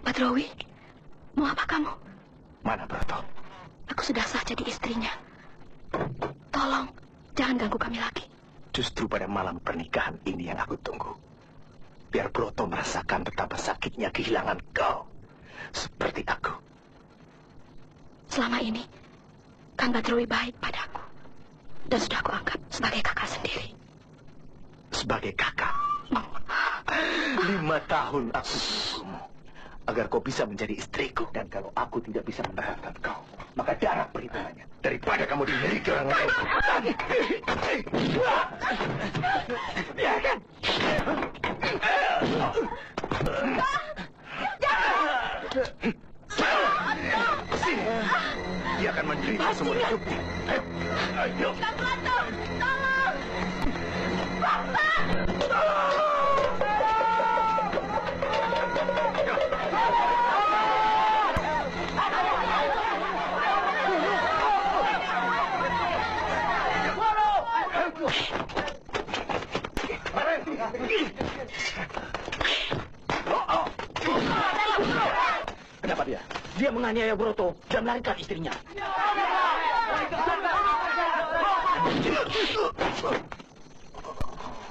Badrowi, mau apa kamu? Mana Broto? Aku sudah sah jadi istrinya. Tolong, jangan ganggu kami lagi. Justru pada malam pernikahan ini yang aku tunggu. Biar Broto merasakan betapa sakitnya kehilangan kau. Seperti aku. Selama ini, Kang Badrowi baik padaku. Dan sudah aku anggap sebagai kakak sendiri. Sebagai kakak? 5 tahun aku menunggumu. Agar kau bisa menjadi istriku. Dan kalau aku tidak bisa mendapatkan kau, maka darah perhitungannya. Daripada kamu dimiliki orang lain. Ya kan? Sini. Dia akan menderita semua hidupnya. Ayo. Tolong! Kenapa dia? Dia menganiaya Broto dan melarikan istrinya.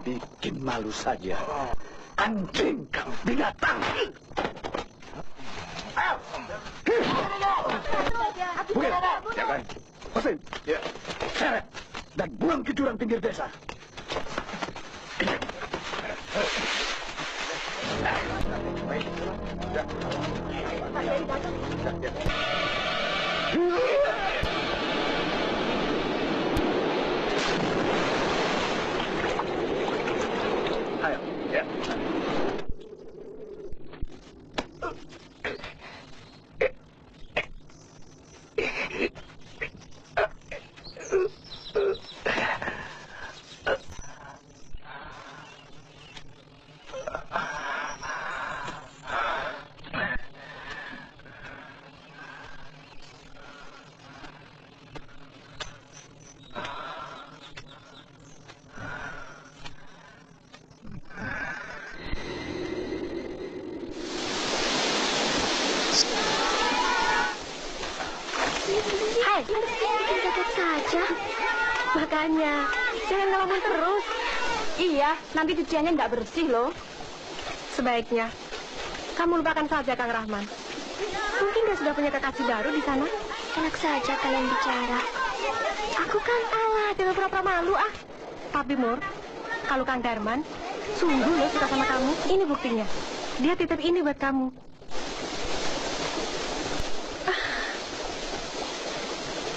Bikin malu saja. Anjing kau, binatang. Bukit, jangan. Mesin, ya. Seret dan buang ke jurang pinggir desa. Ayo, ya. Bikin saja. Makanya, jangan ngelamun terus. Iya, nanti cuciannya nggak bersih loh. Sebaiknya, kamu lupakan saja Kang Rahman. Mungkin dia sudah punya kekasih baru di sana. Enak saja kalian bicara. Aku kan Allah, jangan pura-pura malu ah. Tapi Mur, kalau Kang Darman sungguh loh suka sama kamu. Ini buktinya. Dia titip ini buat kamu.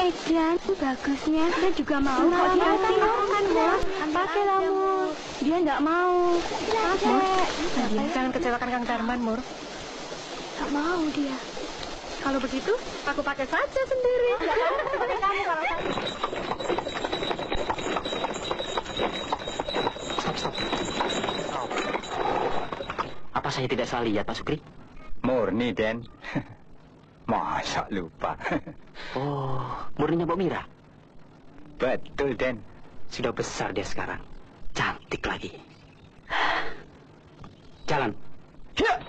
Edan, bagusnya. Dia juga mau kok dikasih. Kan, Mur. Pakai lah, Mur. Dia nggak mau. Mur, jangan kecewakan Kang Darman, Mur. Nggak mau dia. Kalau begitu, aku pakai saja sendiri. Stop. Apa saya tidak salah lihat, Pak Sukri? Murni, Den. Masa lupa. Oh, murninya Mbok Mira? Betul, Den. Sudah besar dia sekarang. Cantik lagi. Jalan. Ya.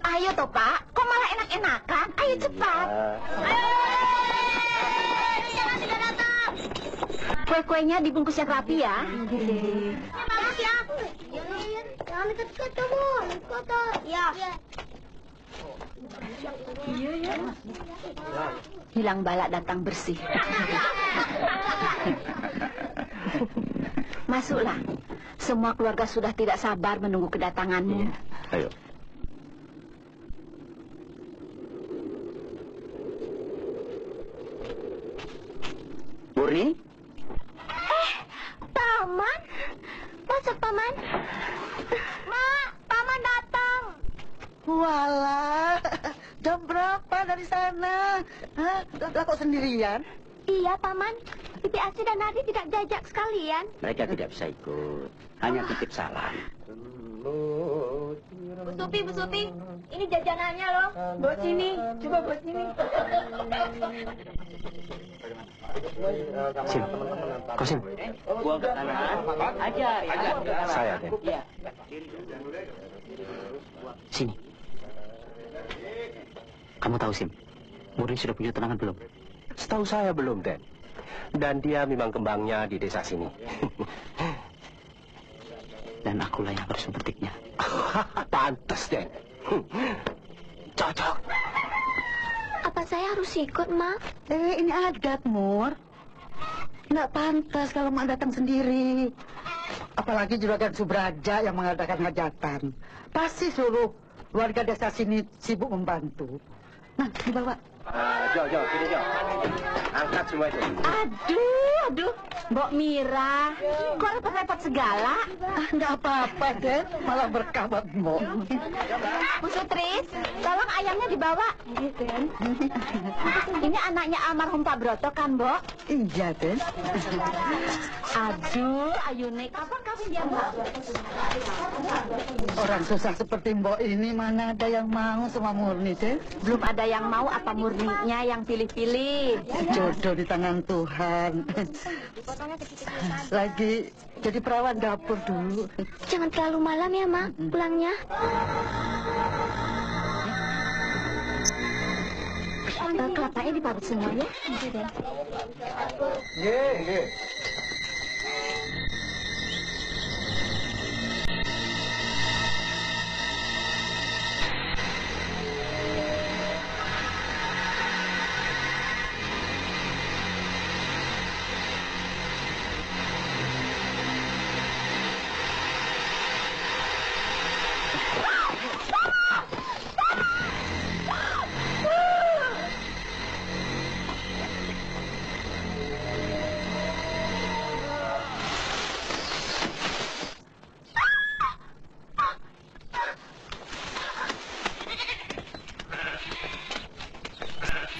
Ayo toh Pak, kok malah enak-enakan? Ayo cepat. Jangan tidak datang. Kue-kuenya dibungkus yang rapi ya. Maaf ya. Jangan dekat-dekat kamu. Kotor. Ya. Iya. Hilang balak datang bersih. Masuklah. Semua keluarga sudah tidak sabar menunggu kedatanganmu. Ayo. Murni? Paman? Masuk, Paman. Mak, Paman datang. Walah, jam berapa dari sana? Hah? Lah kok sendirian? Iya, Paman. Bibi Asi dan Nadi tidak diajak sekalian. Mereka tidak bisa ikut. Hanya titip salam. Bu Supi, ini jajanannya loh. Buat sini, coba buat sini. Sim, kau Sim. Saya, Den. Sini. Kamu tahu Sim, Murni sudah punya tunangan belum? Setahu saya belum, Den. Dan dia memang kembangnya di desa sini. Dan akulah yang harus memetiknya. Pantes, Den. Cocok. Apa saya harus ikut, Ma? Ini adat, Mur. Nggak pantas kalau Mak datang sendiri. Apalagi juragan Subraja yang mengadakan hajatan. Pasti suruh warga desa sini sibuk membantu. Nah, dibawa. Jo, sini Jo. Angkat semua itu. Aduh, Mbok Mira. Kok repot-repot segala? Nggak apa-apa, Den. Malah berkah buat Mbok. Bu Sutris, tolong ayamnya dibawa. Ini anaknya almarhum Pak Broto kan, Mbok? Iya, Den. Aduh, Ayune, kapan kawin dia, Mbak? Orang susah seperti Mbok ini mana ada yang mau sama Murni, Den? Belum ada yang mau apa murninya yang pilih-pilih. Jodoh di tangan Tuhan. Lagi jadi perawan dapur dulu. Jangan terlalu malam ya, Mak, pulangnya. Kelapanya diparut semua ya. Nggih.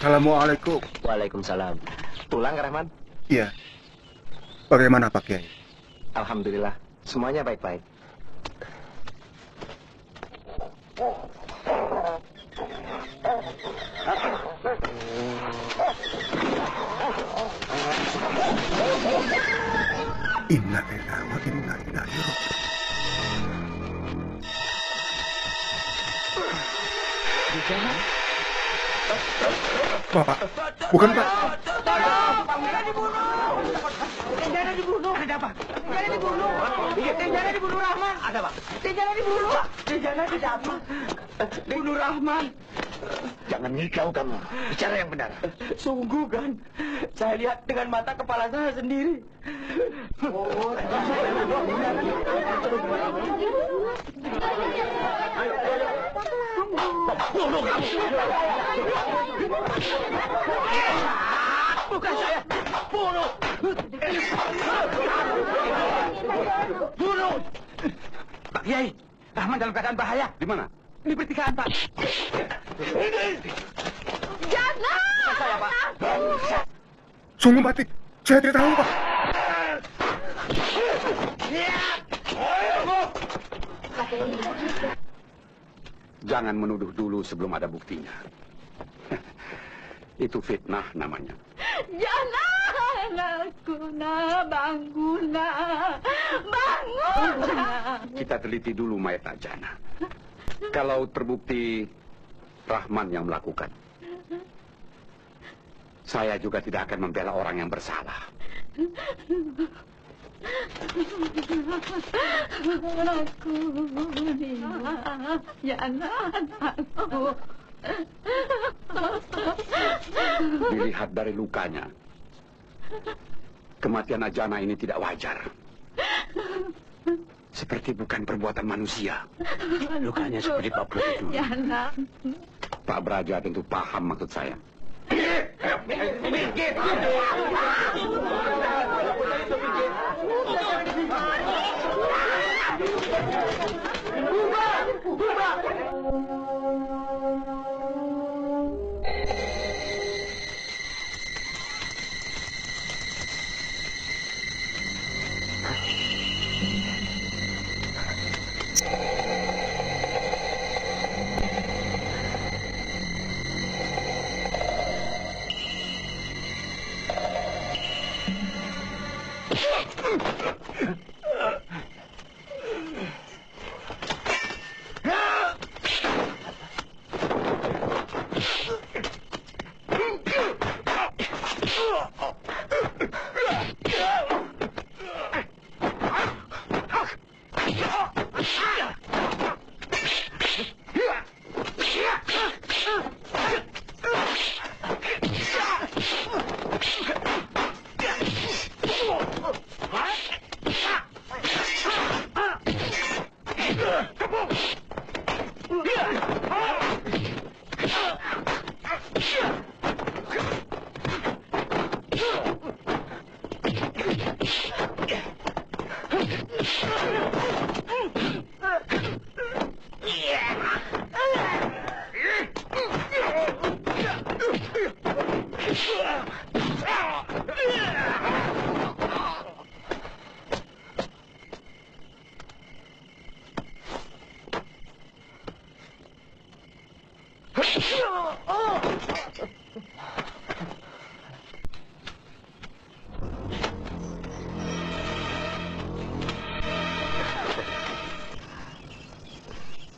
Assalamualaikum. Waalaikumsalam. Pulang, Kang Rahman? Iya. Bagaimana Pak Kiai? Alhamdulillah, semuanya baik-baik. Innalillahi wa inna ilaihi raji'un. Bapak, bukan Pak. Jangan dibunuh. Ada apa? Jangan dibunuh. Jangan dibunuh Rahman. Ada apa? Jangan dibunuh. Jangan tidak apa. Bunuh Rahman. Jangan ngikau kamu. Bicara yang benar. Sungguh kan? Saya lihat dengan mata kepala saya sendiri. Bunuh kamu. Bukan saya. Bunuh. Bunuh. Pak Kiai, Rahman dalam keadaan bahaya. Di mana? Di pertigaan, Pak. Jangan! Saya, Pak. Sungguh mati. Saya tidak tahu Pak. Jangan menuduh dulu sebelum ada buktinya. Itu fitnah namanya. Jangan aku, bangun, bangun. Kita teliti dulu mayat Ajana. Kalau terbukti Rahman yang melakukan, saya juga tidak akan membela orang yang bersalah. Aku, jangan aku. Dilihat dari lukanya, kematian Ajana ini tidak wajar. Seperti bukan perbuatan manusia. Lukanya seperti Pak Broto dulu. Pak Braja tentu paham maksud saya.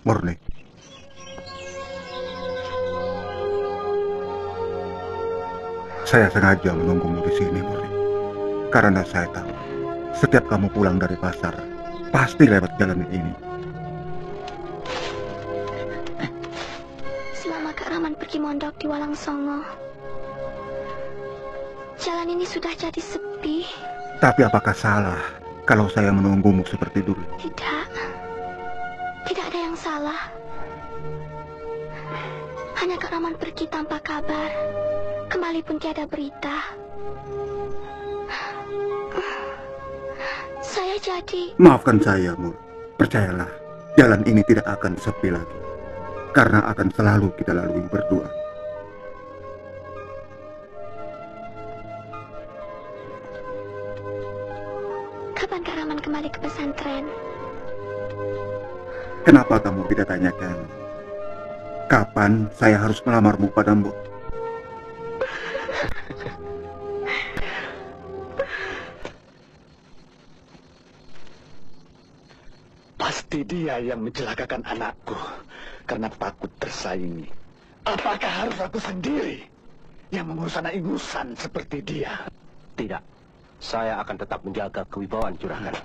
Murni. Saya sengaja menunggumu di sini, Murni. Karena saya tahu, setiap kamu pulang dari pasar, pasti lewat jalan ini. Selama Kak Rahman pergi mondok di Walang Songo, jalan ini sudah jadi sepi. Tapi apakah salah kalau saya menunggumu seperti dulu? Tidak. Tidak ada yang salah. Hanya Kak Rahman pergi tanpa kabar. Kembali pun tiada berita. Saya jadi... Maafkan saya, Mur. Percayalah, jalan ini tidak akan sepi lagi. Karena akan selalu kita lalui berdua. Kapan Kak Rahman kembali ke pesantren? Kenapa kamu tidak tanyakan? Kapan saya harus melamarmu pada Mbok? Pasti dia yang mencelakakan anakku karena takut tersaingi. Apakah harus aku sendiri yang mengurus anak ingusan seperti dia? Tidak. Saya akan tetap menjaga kewibawaan Juragan.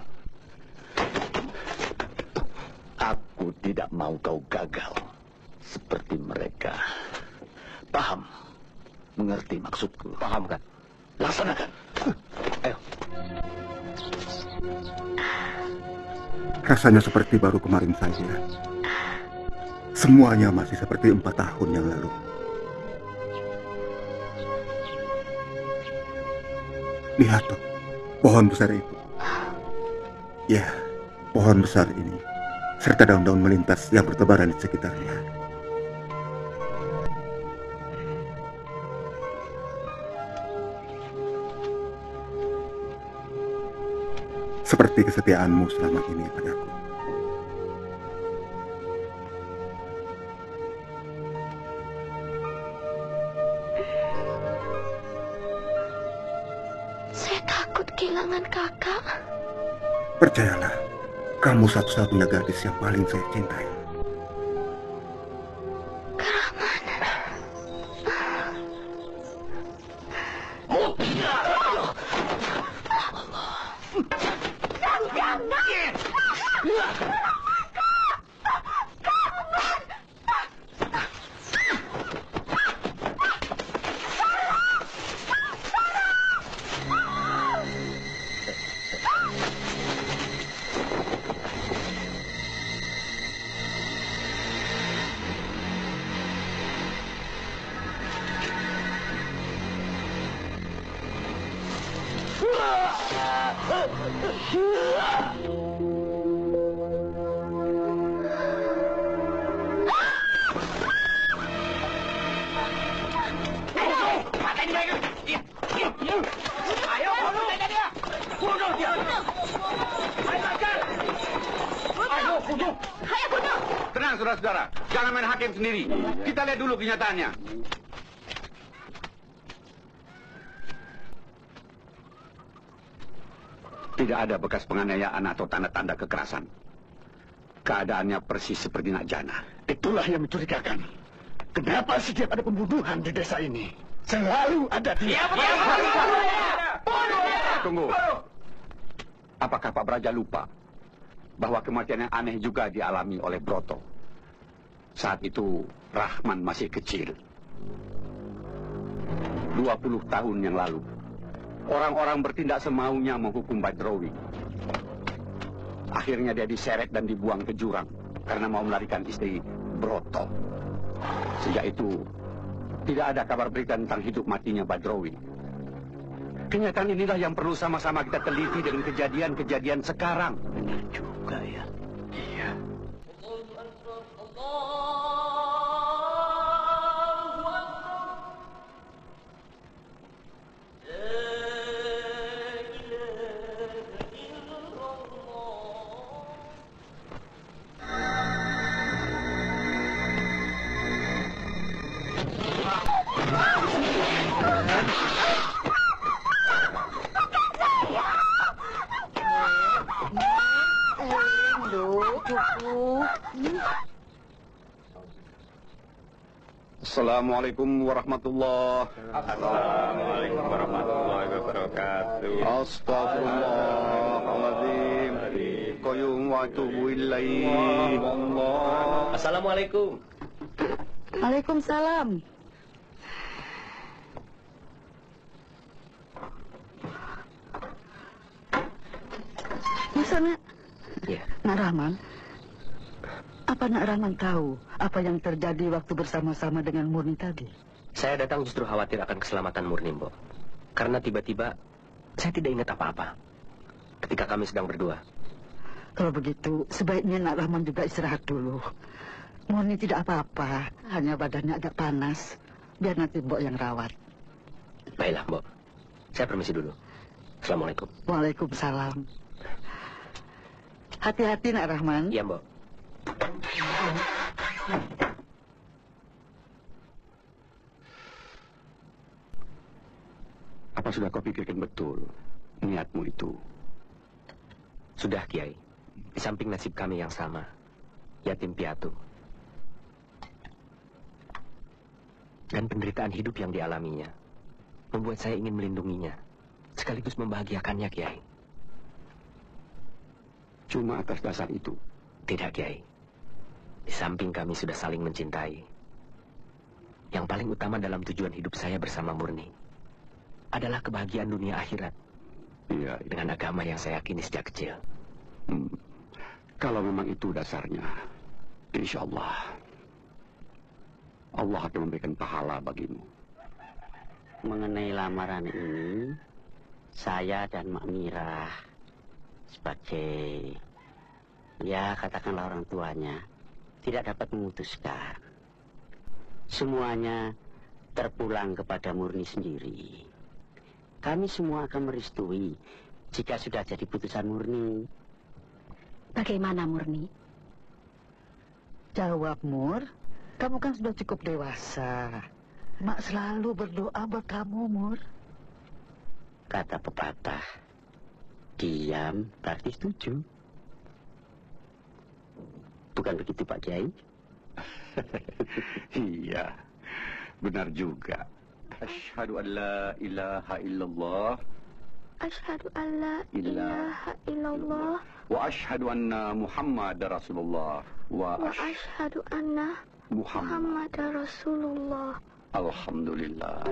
Aku tidak mau kau gagal seperti mereka. Paham? Mengerti maksudku? Paham kan? Laksanakan. Ayo. Rasanya seperti baru kemarin saja. Semuanya masih seperti 4 tahun yang lalu. Lihat tuh, pohon besar itu. Ya, pohon besar ini. Serta daun-daun melintas yang bertebaran di sekitarnya. Seperti kesetiaanmu selama ini padaku. Saya takut kehilangan kakak. Percayalah, kamu satu-satunya gadis yang paling saya cintai. Tenang, saudara-saudara. Jangan main hakim sendiri. Kita lihat dulu kenyataannya. Tidak ada bekas penganiayaan atau tanda-tanda kekerasan. Keadaannya persis seperti Nak Jana. Itulah yang mencurigakan. Kenapa setiap ada pembunuhan di desa ini selalu ada dia? Tunggu. Apakah Pak Braja lupa bahwa kematian yang aneh juga dialami oleh Broto? Saat itu Rahman masih kecil. 20 tahun yang lalu, orang-orang bertindak semaunya menghukum Badrowi. Akhirnya dia diseret dan dibuang ke jurang karena mau melarikan istri Broto. Sejak itu, tidak ada kabar berita tentang hidup matinya Badrowi. Kenyataan inilah yang perlu sama-sama kita teliti dengan kejadian-kejadian sekarang. Benar juga ya. Iya. Assalamualaikum warahmatullahi Assalamualaikum warahmatullahi wabarakatuh. Astaghfirullahaladzim. Qayyum wa atubu ilaih. Allah. Assalamualaikum. Waalaikumsalam. Misalnya, Ya, Nak Rahman, apa Nak Rahman tahu apa yang terjadi waktu bersama-sama dengan Murni tadi? saya datang justru khawatir akan keselamatan Murni, Mbok. Karena tiba-tiba saya tidak ingat apa-apa ketika kami sedang berdua. Kalau begitu, sebaiknya Nak Rahman juga istirahat dulu. Murni tidak apa-apa, hanya badannya agak panas. Biar nanti Mbok yang rawat. Baiklah, Mbok. Saya permisi dulu. Assalamualaikum. Waalaikumsalam. Hati-hati Nak Rahman. Iya, Mbok. Apa sudah kau pikirkan betul niatmu itu? Sudah, Kiai. Di samping nasib kami yang sama, yatim piatu. Dan penderitaan hidup yang dialaminya membuat saya ingin melindunginya, sekaligus membahagiakannya, Kiai. Cuma atas dasar itu? Tidak, Kiai. Di samping kami sudah saling mencintai, yang paling utama dalam tujuan hidup saya bersama Murni adalah kebahagiaan dunia akhirat. Iya. Dengan agama yang saya yakini sejak kecil. Kalau memang itu dasarnya, insya Allah Allah akan memberikan pahala bagimu. Mengenai lamaran ini, saya dan Mak Mirah sebagai, ya katakanlah orang tuanya, tidak dapat memutuskan. Semuanya terpulang kepada Murni sendiri. Kami semua akan merestui jika sudah jadi putusan Murni. Bagaimana, Murni? Jawab, Mur. Kamu kan sudah cukup dewasa. Mak selalu berdoa buat kamu, Mur. Kata pepatah, diam berarti setuju. Bukan begitu, Pak Kiai? Iya, benar juga. Asyhadu an la ilaha illallah Asyhadu an la ilaha illallah wa asyhadu anna Muhammad Rasulullah wa asyhadu anna Muhammad Rasulullah. Alhamdulillah.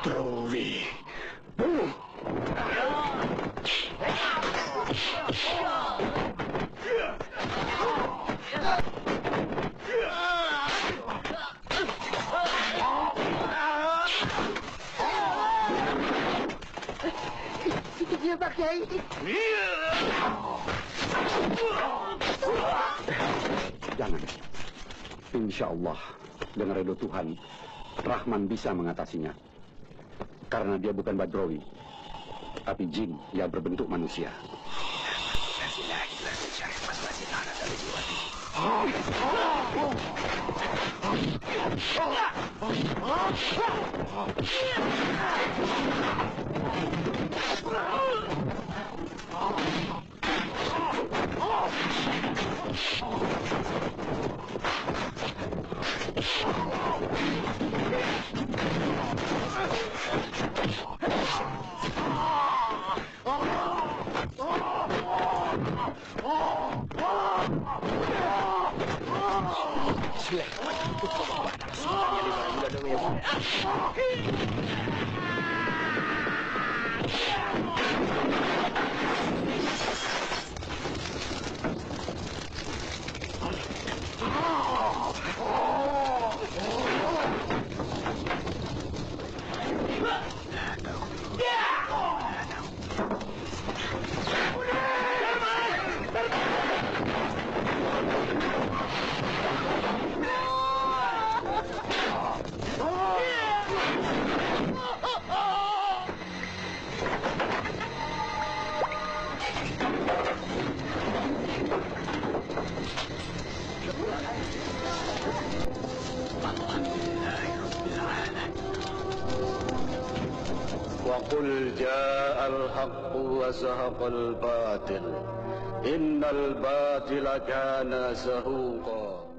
Badrowi. Itu dia Pak Kiai. Jangan. Insya Allah, dengan ridho Tuhan, Rahman bisa mengatasinya. Karena dia bukan Badrowi, tapi jin yang berbentuk manusia. وقل جاء الحق وزهق الباطل إن الباطل كان زهوقا